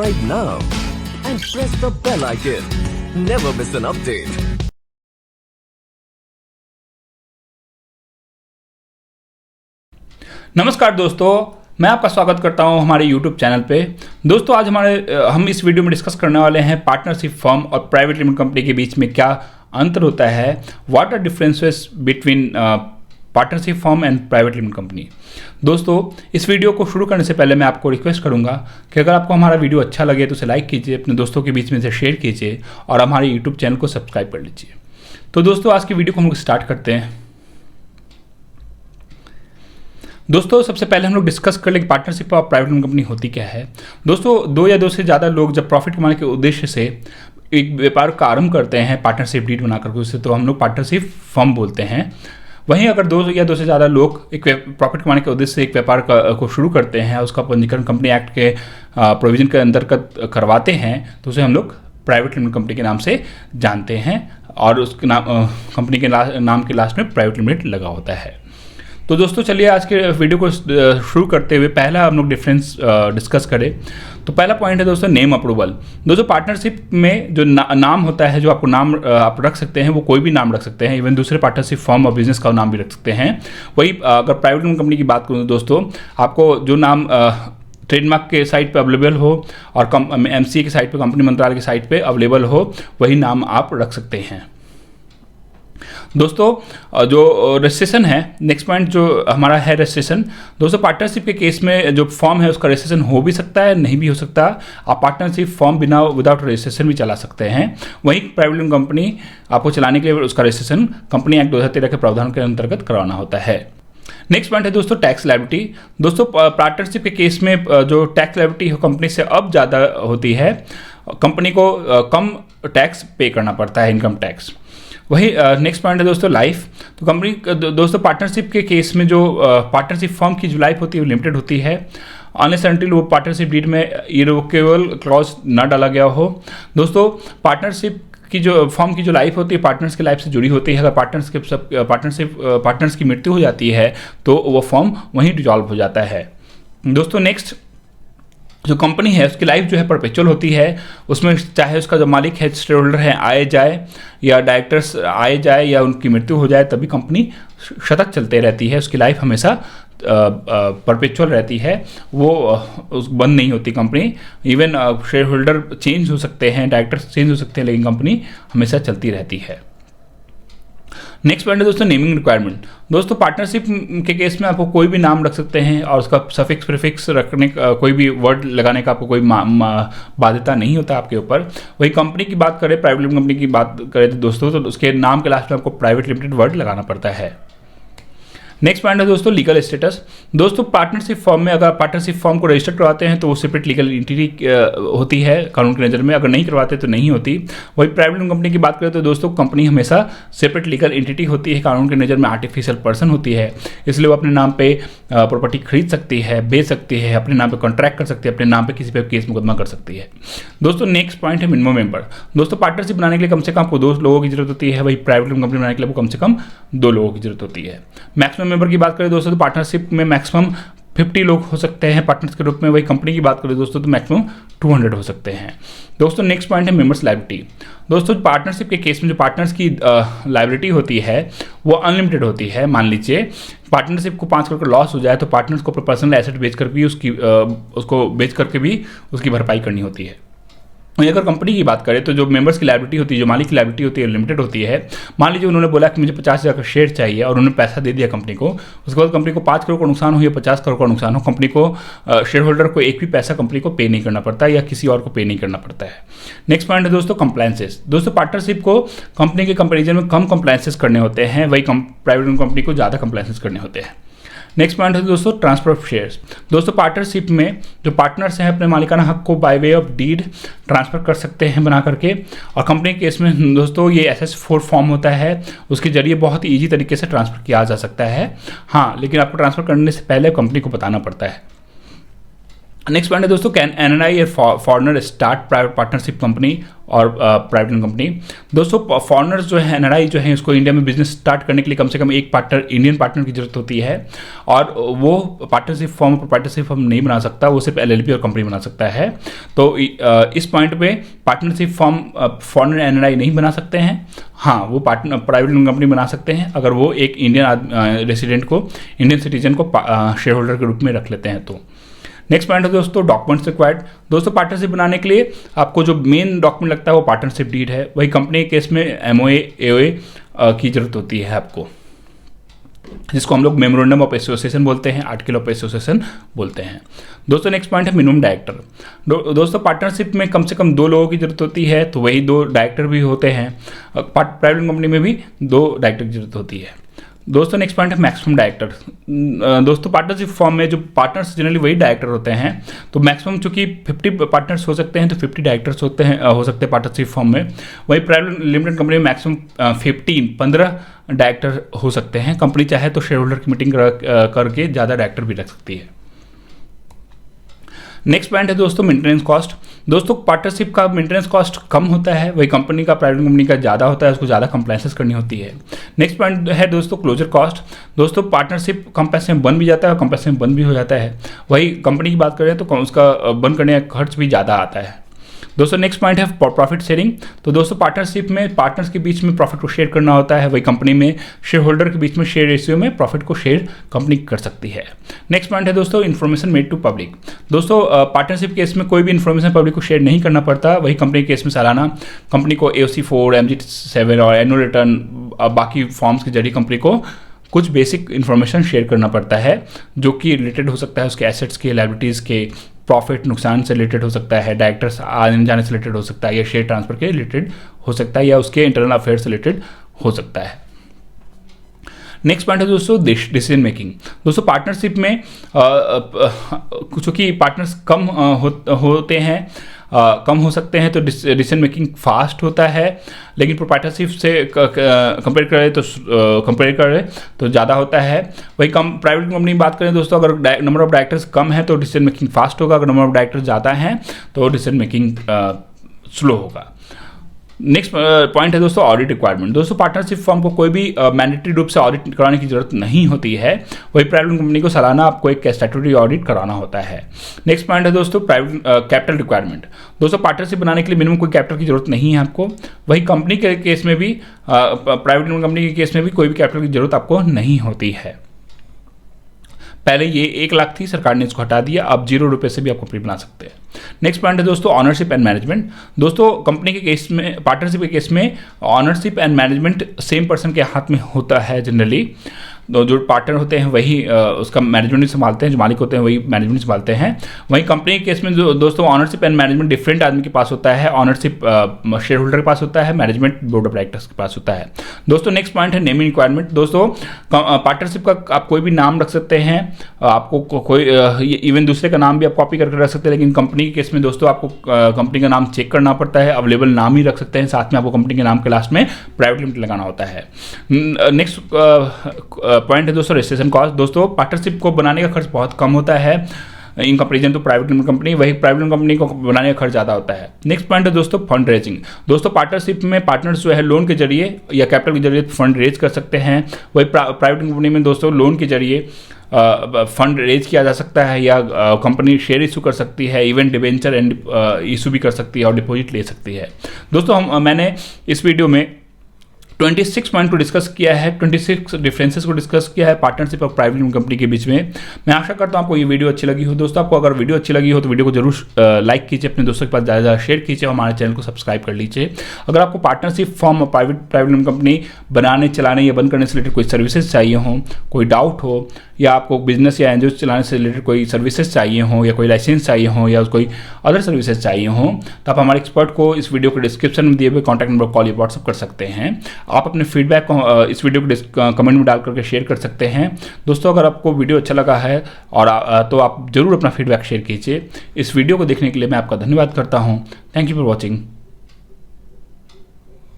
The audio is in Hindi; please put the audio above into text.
Subscribe now and press the bell icon. Never miss an update. नमस्कार दोस्तों, मैं आपका स्वागत करता हूं हमारे YouTube चैनल पे। दोस्तों आज हम इस वीडियो में डिस्कस करने वाले हैं पार्टनरशिप फर्म और प्राइवेट लिमिटेड कंपनी के बीच में क्या अंतर होता है, what are differences between partnership firm and private limited company. दोस्तों इस वीडियो को शुरू करने से पहले मैं आपको रिक्वेस्ट करूंगा कि अगर आपको हमारा वीडियो अच्छा लगे तो उसे लाइक कीजिए, अपने दोस्तों के बीच में से शेयर कीजिए और हमारे यूट्यूब चैनल को सब्सक्राइब कर लीजिए। तो दोस्तों आज की वीडियो को हम लोग स्टार्ट करते हैं। दोस्तों सबसे पहले हम लोग डिस्कस कर लेंगे पार्टनरशिप और प्राइवेट लिमिटेड कंपनी होती क्या है। दोस्तों दो या दो से ज़्यादा लोग जब प्रॉफिट कमाने के उद्देश्य से एक व्यापार का आरंभ करते हैं पार्टनरशिप डीड बना करके, उससे तो हम लोग पार्टनरशिप फर्म बोलते हैं। वहीं अगर दो या दो से ज़्यादा लोग एक प्रॉफिट कमाने के उद्देश्य से एक व्यापार को शुरू करते हैं, उसका पंजीकरण कंपनी एक्ट के प्रोविजन के अंतर्गत करवाते हैं, तो उसे हम लोग प्राइवेट लिमिटेड कंपनी के नाम से जानते हैं और उसके कंपनी के नाम के लास्ट में प्राइवेट लिमिटेड लगा होता है। तो दोस्तों चलिए आज के वीडियो को शुरू करते हुए पहला हम लोग डिफरेंस डिस्कस करें। तो पहला पॉइंट है दोस्तों नेम अप्रूवल। दोस्तों पार्टनरशिप में जो नाम होता है, जो आपको नाम आप रख सकते हैं, वो कोई भी नाम रख सकते हैं, इवन दूसरे पार्टनरशिप फर्म और बिजनेस का नाम भी रख सकते हैं। वही अगर प्राइवेट लिमिटेड कंपनी की बात करूँ दोस्तों, आपको जो नाम ट्रेडमार्क के साइट पे अवेलेबल हो और MCA की साइट पे, कंपनी मंत्रालय की साइट पे अवेलेबल हो, वही नाम आप रख सकते हैं। दोस्तों जो रजिस्ट्रेशन है, नेक्स्ट पॉइंट जो हमारा है रजिस्ट्रेशन। दोस्तों पार्टनरशिप के केस में जो फॉर्म है उसका रजिस्ट्रेशन हो भी सकता है, नहीं भी हो सकता। आप पार्टनरशिप फॉर्म बिना विदाउट रजिस्ट्रेशन भी चला सकते हैं। वहीं प्राइवेट लिमिटेड कंपनी आपको चलाने के लिए उसका रजिस्ट्रेशन कंपनी एक्ट 2013 के प्रावधान के अंतर्गत करवाना होता है। नेक्स्ट पॉइंट है दोस्तों टैक्स लायबिलिटी। दोस्तों पार्टनरशिप के केस में जो टैक्स लायबिलिटी कंपनी से अब ज़्यादा होती है, कंपनी को कम टैक्स पे करना पड़ता है, इनकम टैक्स। वही नेक्स्ट पॉइंट है दोस्तों लाइफ। तो कंपनी दोस्तों पार्टनरशिप के केस में जो पार्टनरशिप फर्म की जो लाइफ होती है वो लिमिटेड होती है, अनलेस अनटिल वो पार्टनरशिप डीड में इररिवोकेबल क्लॉज न डाला गया हो। दोस्तों पार्टनरशिप की जो फर्म की जो लाइफ होती है पार्टनर्स की लाइफ से जुड़ी होती है। अगर पार्टनर्स की मृत्यु हो जाती है तो वो फर्म वहीं डिसॉल्व हो जाता है। दोस्तों नेक्स्ट जो कंपनी है उसकी लाइफ जो है परपेचुअल होती है। उसमें चाहे उसका जो मालिक है, शेयर होल्डर है, आए जाए या डायरेक्टर्स आए जाए या उनकी मृत्यु हो जाए, तभी कंपनी शतक चलते रहती है। उसकी लाइफ हमेशा परपेचुअल रहती है, वो बंद नहीं होती company. Even share holder change हो सकते हैं, डायरेक्टर्स चेंज हो सकते हैं, लेकिन कंपनी हमेशा चलती रहती है। नेक्स्ट पॉइंट है दोस्तों नेमिंग रिक्वायरमेंट। दोस्तों पार्टनरशिप के केस में आपको कोई भी नाम रख सकते हैं और उसका सफिक्स प्रीफिक्स रखने का, कोई भी वर्ड लगाने का आपको कोई बाध्यता नहीं होता आपके ऊपर। वही कंपनी की बात करें, प्राइवेट लिमिटेड कंपनी की बात करें तो दोस्तों तो उसके नाम के लास्ट में आपको प्राइवेट लिमिटेड वर्ड लगाना पड़ता है। नेक्स्ट पॉइंट है दोस्तों लीगल स्टेटस। दोस्तों पार्टनरशिप फर्म में अगर पार्टनरशिप फर्म को रजिस्टर करवाते हैं तो वो सेपरेट लीगल एंटिटी होती है कानून की नज़र में, अगर नहीं करवाते तो नहीं होती। वही प्राइवेट लिमिटेड कंपनी की बात करें तो दोस्तों कंपनी हमेशा सेपरेट लीगल एंटिटी होती है, कानून की नज़र में आर्टिफिशियल पर्सन होती है, इसलिए वो अपने नाम पे प्रॉपर्टी खरीद सकती है, बेच सकती है, अपने नाम पे कॉन्ट्रैक्ट कर सकती है, अपने नाम पे किसी पे केस मुकदमा कर सकती है। दोस्तों नेक्स्ट पॉइंट है मिनिमम मेंबर। दोस्तों पार्टनरशिप बनाने के लिए कम से कम आपको 2 लोगों की जरूरत होती है। वही प्राइवेट लिमिटेड कंपनी बनाने के लिए आपको कम से कम 2 लोगों की जरूरत होती है। मैक्सिमम मेंबर की बात करें दोस्तों तो पार्टनरशिप में मैक्सिमम 50 लोग हो सकते हैं पार्टनर्स के रूप में। वही कंपनी की बात करें दोस्तों तो मैक्सिमम 200 हो सकते हैं। दोस्तों नेक्स्ट पॉइंट है मेंबर्स लायबिलिटी। दोस्तों पार्टनरशिप के केस में जो पार्टनर्स की लायबिलिटी होती है वो अनलिमिटेड होती है। मान लीजिए पार्टनरशिप को 5 करोड़ का लॉस हो जाए तो पार्टनर्स को अपने पर्सनल एसेट बेच कर भी उसको बेच करके भी उसकी भरपाई करनी होती है। वहीं अगर कंपनी की बात करें तो जो मेंबर्स की लायबिलिटी होती है, जो मालिक की लायबिलिटी होती है, लिमिटेड होती है। मान लीजिए उन्होंने बोला कि मुझे 50,000 का शेयर चाहिए और उन्होंने पैसा दे दिया कंपनी को, उसके बाद कंपनी को 5 करोड़ का नुकसान हो या 50 करोड़ का नुकसान हो, कंपनी को शेयर होल्डर को एक भी पैसा कंपनी को पे नहीं करना पड़ता या किसी और को पे नहीं करना पड़ता है। नेक्स्ट पॉइंट है दोस्तों कंप्लायंसेस। दोस्तों पार्टनरशिप को कंपनी के कंपेरिजन में कम कंप्लायंसेस करने होते हैं, वही प्राइवेट कंपनी को ज़्यादा कंप्लायंसेस करने होते हैं। नेक्स्ट पॉइंट है दोस्तों ट्रांसफर ऑफ शेयर्स। दोस्तों पार्टनरशिप में जो पार्टनर्स हैं अपने मालिकाना हक को by way of deed transfer कर सकते हैं बना करके। और कंपनी के केस में दोस्तों ये SS4 फॉर्म होता है, उसके जरिए बहुत ही ईजी तरीके से ट्रांसफर किया जा सकता है। हाँ, लेकिन आपको ट्रांसफर करने से पहले कंपनी को बताना पड़ता है। नेक्स्ट पॉइंट है दोस्तों कैन NRI या foreigner start private partnership company और प्राइवेट लिमिटेड कंपनी। दोस्तों फॉरेनर्स जो है, एनआरआई जो है, उसको इंडिया में बिजनेस स्टार्ट करने के लिए कम से कम एक पार्टनर, इंडियन पार्टनर की जरूरत होती है, और वो पार्टनरशिप फॉर्म, प्रोप्राइटरशिप फॉर्म नहीं बना सकता, वो सिर्फ एलएलपी और कंपनी बना सकता है। तो इस पॉइंट पे पार्टनरशिप फॉर्म फॉरेनर एनआरआई नहीं बना सकते हैं। हाँ, वो पार्टनर प्राइवेट लिमिटेड कंपनी बना सकते हैं अगर वो एक इंडियन रेसिडेंट को, इंडियन सिटीजन को शेयर होल्डर के रूप में रख लेते हैं तो। नेक्स्ट पॉइंट है दोस्तों डॉक्यूमेंट्स रिक्वायर्ड। दोस्तों पार्टनरशिप बनाने के लिए आपको जो मेन डॉक्यूमेंट लगता है वो पार्टनरशिप डीड है। वही कंपनी के केस में एमओए, एओए की जरूरत होती है आपको, जिसको हम लोग मेमोरेंडम ऑफ एसोसिएशन बोलते हैं, आर्टिकल ऑफ एसोसिएशन बोलते हैं। दोस्तों नेक्स्ट पॉइंट है मिनिमम डायरेक्टर। दोस्तों पार्टनरशिप में कम से कम 2 लोगों की जरूरत होती है, तो वही 2 डायरेक्टर भी होते हैं। प्राइवेट कंपनी में भी 2 डायरेक्टर की जरूरत होती है। दोस्तों नेक्स्ट पॉइंट है मैक्सिमम डायरेक्टर। दोस्तों पार्टनरशिप फॉर्म में जो पार्टनर्स जनरली वही डायरेक्टर होते हैं, तो मैक्सिमम चूंकि 50 पार्टनर्स हो सकते हैं, तो 50 डायरेक्टर्स हो सकते हैं पार्टनरशिप फॉर्म में। वही प्राइवेट लिमिटेड कंपनी में मैक्सिमम 15 डायरेक्टर हो सकते हैं। कंपनी चाहे तो शेयर होल्डर की मीटिंग करके ज़्यादा डायरेक्टर भी रख सकती है। नेक्स्ट पॉइंट है दोस्तों मेंटेनेंस कॉस्ट। दोस्तों पार्टनरशिप का मेंटेनेंस कॉस्ट कम होता है, वही कंपनी का, प्राइवेट कंपनी का ज़्यादा होता है, उसको ज़्यादा कंप्लायंसेस करनी होती है। नेक्स्ट पॉइंट है दोस्तों क्लोजर कॉस्ट। दोस्तों पार्टनरशिप कम पैसे में बन भी जाता है और कम पैसे में बंद भी हो जाता है। वही कंपनी की बात करें तो उसका बंद करने का खर्च भी ज़्यादा आता है। दोस्तों नेक्स्ट पॉइंट है प्रॉफिट शेयरिंग। तो दोस्तों पार्टनरशिप में पार्टनर्स के बीच में प्रॉफिट को शेयर करना होता है, वही कंपनी में शेयर होल्डर के बीच में शेयर रेशियो में प्रॉफिट को शेयर कंपनी कर सकती है। नेक्स्ट पॉइंट है दोस्तों इन्फॉर्मेशन मेड टू पब्लिक। दोस्तों पार्टनरशिप केस में कोई भी इन्फॉर्मेशन पब्लिक को शेयर नहीं करना पड़ता, वही कंपनी के केस में सालाना कंपनी को AOC 4, MG7 और एनुअल रिटर्न बाकी फॉर्म्स के जरिए कंपनी को कुछ बेसिक इन्फॉर्मेशन शेयर करना पड़ता है, जो कि रिलेटेड हो सकता है उसके एसेट्स के, लायबिलिटीज़ के, प्रॉफिट नुकसान से रिलेटेड हो सकता है, डायरेक्टर्स आने जाने से रिलेटेड हो सकता है, या शेयर ट्रांसफर के रिलेटेड हो सकता है, या उसके इंटरनल अफेयर से रिलेटेड हो सकता है। नेक्स्ट पॉइंट है दोस्तों डिसीजन मेकिंग। दोस्तों पार्टनरशिप में चूँकि पार्टनर्स कम होते हैं, कम हो सकते हैं, तो डिसीजन मेकिंग फास्ट होता है, लेकिन प्रोप्राइटरशिप से कंपेयर करें तो ज़्यादा होता है। वही प्राइवेट कंपनी की बात करें दोस्तों, अगर नंबर ऑफ डायरेक्टर्स कम है तो डिसीजन मेकिंग फास्ट होगा, अगर नंबर ऑफ डायरेक्टर्स ज़्यादा हैं तो डिसीजन मेकिंग स्लो होगा। नेक्स्ट पॉइंट है दोस्तों ऑडिट रिक्वायरमेंट। दोस्तों पार्टनरशिप फॉर्म को कोई भी मैंडेटरी रूप से ऑडिट कराने की जरूरत नहीं होती है, वही प्राइवेट कंपनी को सालाना आपको एक स्टैट्यूटरी ऑडिट कराना होता है। नेक्स्ट पॉइंट है दोस्तों प्राइवेट कैपिटल रिक्वायरमेंट। दोस्तों पार्टनरशिप बनाने के लिए मिनिमम कोई कैपिटल की जरूरत नहीं है आपको, वही कंपनी के केस में भी, प्राइवेट कंपनी के केस में भी कोई भी कैपिटल की जरूरत आपको नहीं होती है। पहले ये 1 लाख थी, सरकार ने इसको हटा दिया, अब 0 रुपये से भी आप कंपनी बना सकते हैं। नेक्स्ट पॉइंट है दोस्तों ऑनरशिप एंड मैनेजमेंट। दोस्तों कंपनी के केस में, पार्टनरशिप के केस में ownership and management same person के हाथ में होता है जनरली। जो पार्टनर होते हैं वही उसका मैनेजमेंट भी संभालते हैं, जो मालिक होते हैं वही मैनेजमेंट संभालते हैं। वहीं कंपनी के केस में जो दोस्तों ऑनरशिप एंड मैनेजमेंट डिफरेंट आदमी के पास होता है। ऑनरशिप शेयर होल्डर के पास होता है, मैनेजमेंट बोर्ड ऑफ डायरेक्टर्स के पास होता है। दोस्तों नेक्स्ट पॉइंट है नेमिंग रिक्वायरमेंट। दोस्तों पार्टनरशिप का आप कोई भी नाम रख सकते हैं, आपको कोई इवन दूसरे का नाम भी आप कॉपी करके रख सकते हैं, लेकिन कंपनी के केस में दोस्तों आपको कंपनी का नाम चेक करना पड़ता है, अवेलेबल नाम ही रख सकते हैं, साथ में आपको कंपनी के नाम के लास्ट में प्राइवेट लिमिटेड लगाना होता है। नेक्स्ट पॉइंट है दोस्तों रजिस्ट्रेशन कॉस्ट। दोस्तों पार्टनरशिप को बनाने का खर्च बहुत कम होता है in comparison to private limited company, वही प्राइवेट लिमिटेड कंपनी को बनाने का खर्च ज़्यादा होता है। नेक्स्ट पॉइंट है दोस्तों फंड रेजिंग। दोस्तों पार्टनरशिप में पार्टनर्स जो है लोन के जरिए या कैपिटल के जरिए फंड रेज कर सकते हैं, वही प्राइवेट कंपनी में दोस्तों लोन के जरिए फंड रेज किया जा सकता है, या कंपनी शेयर इशू कर सकती है, इवन डिबेंचर एंड इशू भी कर सकती है और डिपॉजिट ले सकती है। दोस्तों मैंने इस वीडियो में 26 पॉइंट को डिस्कस किया है, 26 डिफरेंसेस को डिस्कस किया है पार्टनरशिप और प्राइवेट लिमिटेड कंपनी के बीच में। मैं आशा करता हूं आपको ये वीडियो अच्छी लगी हो। दोस्तों आपको अगर वीडियो अच्छी लगी हो तो वीडियो को जरूर लाइक कीजिए, अपने दोस्तों के पास ज़्यादा शेयर कीजिए, हमारे चैनल को सब्सक्राइब कर लीजिए। अगर आपको पार्टनरशिप फॉर्म और प्राइवेट लिमिटेड कंपनी बनाने, चलाने या बंद करने से रिलेटेड कोई सर्विसेज चाहिए हो, कोई डाउट हो, या आपको बिजनेस या एनजीओ चलाने से रिलेटेड कोई सर्विसेज चाहिए हो, या कोई लाइसेंस चाहिए हो, या कोई अदर सर्विसेज चाहिए हो, तो आप हमारे एक्सपर्ट को इस वीडियो के डिस्क्रिप्शन में दिए हुए कॉन्टैक्ट नंबर कॉल या व्हाट्सअप कर सकते हैं। आप अपने फीडबैक को इस वीडियो को कमेंट में डाल करके शेयर कर सकते हैं। दोस्तों अगर आपको वीडियो अच्छा लगा है और तो आप जरूर अपना फीडबैक शेयर कीजिए। इस वीडियो को देखने के लिए मैं आपका धन्यवाद करता हूँ। Thank you for watching.